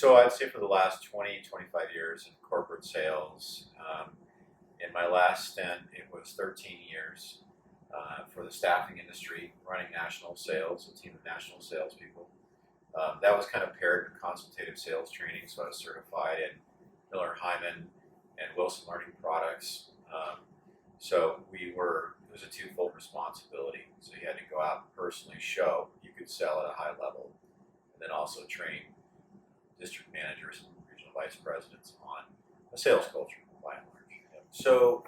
So I'd say for the last 20, 25 years in corporate sales, in my last stint, it was 13 years for the staffing industry, running national sales, a team of national salespeople. That was kind of paired with consultative sales training, so I was certified in Miller Hyman and Wilson Learning Products. It was a twofold responsibility. So you had to go out and personally show you could sell at a high level, and then also train district managers and regional vice presidents on a sales culture, by and large. So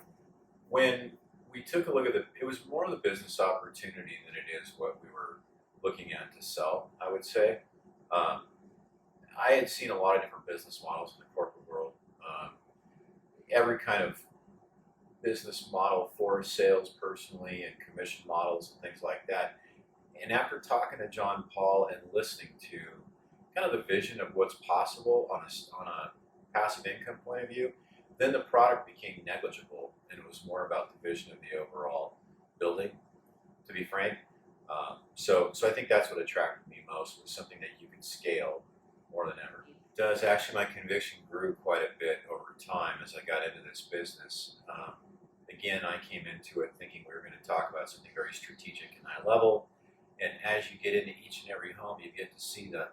when we took a look at it was more of the business opportunity than it is what we were looking at to sell, I would say. I had seen a lot of different business models in the corporate world. Every kind of business model for sales personally and commission models and things like that. And after talking to John Paul and listening to kind of the vision of what's possible on a passive income point of view, then the product became negligible, and it was more about the vision of the overall building, to be frank. So I think that's what attracted me most, was something that you can scale more than ever. Does actually, my conviction grew quite a bit over time as I got into this business. Again, I came into it thinking we were going to talk about something very strategic and high level, and as you get into each and every home, you get to see the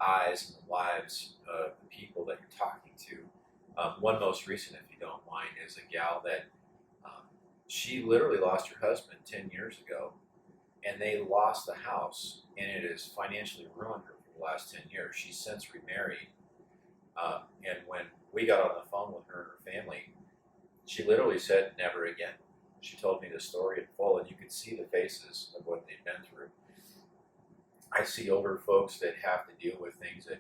eyes and the lives of the people that you're talking to. One most recent, if you don't mind, is a gal that she literally lost her husband 10 years ago, and they lost the house, and it has financially ruined her for the last 10 years. She's since remarried, and when we got on the phone with her and her family, she literally said, "Never again." She told me the story in full, and you could see the faces of what they've been through. I see older folks that have to deal with things that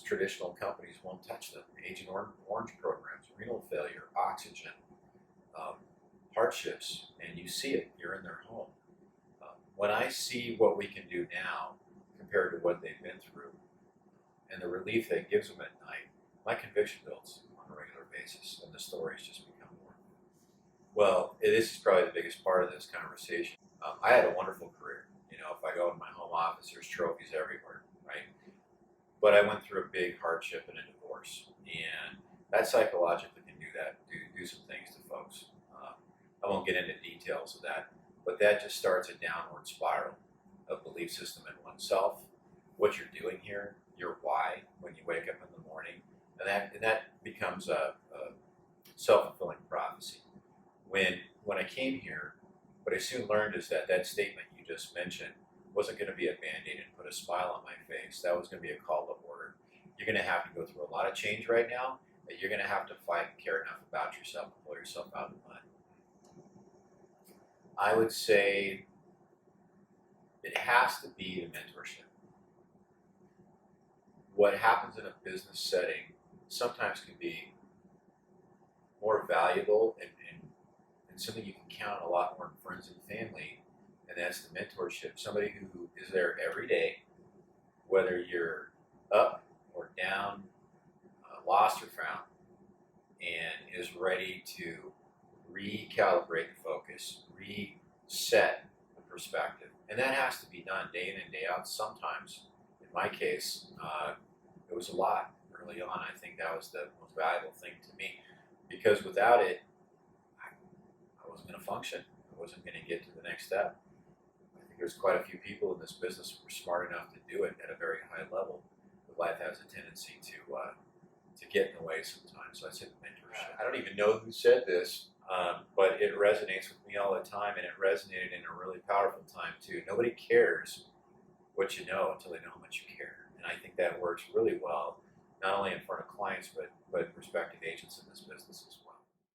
traditional companies won't touch them. Agent Orange programs, renal failure, oxygen, hardships, and you see it. You're in their home. When I see what we can do now compared to what they've been through and the relief that gives them at night, my conviction builds on a regular basis, and the stories just become more. Well, this is probably the biggest part of this conversation. I had a wonderful career. You know, if I go in my home office, there's trophies everywhere, right? But I went through a big hardship and a divorce, and that psychologically can do that, do some things to folks. I won't get into details of that, but that just starts a downward spiral of belief system in oneself, what you're doing here, your why when you wake up in the morning, and that becomes a self-fulfilling prophecy. When I came here, what I soon learned is that statement you just mentioned wasn't going to be a band-aid and put a smile on my face. That was going to be a call to order. You're going to have to go through a lot of change right now, that you're going to have to fight and care enough about yourself to pull yourself out of the mud. I would say it has to be the mentorship. What happens in a business setting sometimes can be more valuable and something you can count on a lot more in friends and family, and that's the mentorship. Somebody who is there every day, whether you're up or down, lost or found, and is ready to recalibrate the focus, reset the perspective. And that has to be done day in and day out. Sometimes, in my case, it was a lot early on. I think that was the most valuable thing to me, because without it, I wasn't going to function. I wasn't going to get to the next step. I think there's quite a few people in this business who are smart enough to do it at a very high level, but life has a tendency to get in the way sometimes. So I said mentorship. I don't even know who said this, but it resonates with me all the time, and it resonated in a really powerful time too. Nobody cares what you know until they know how much you care, and I think that works really well, not only in front of clients but prospective agents in this business as well.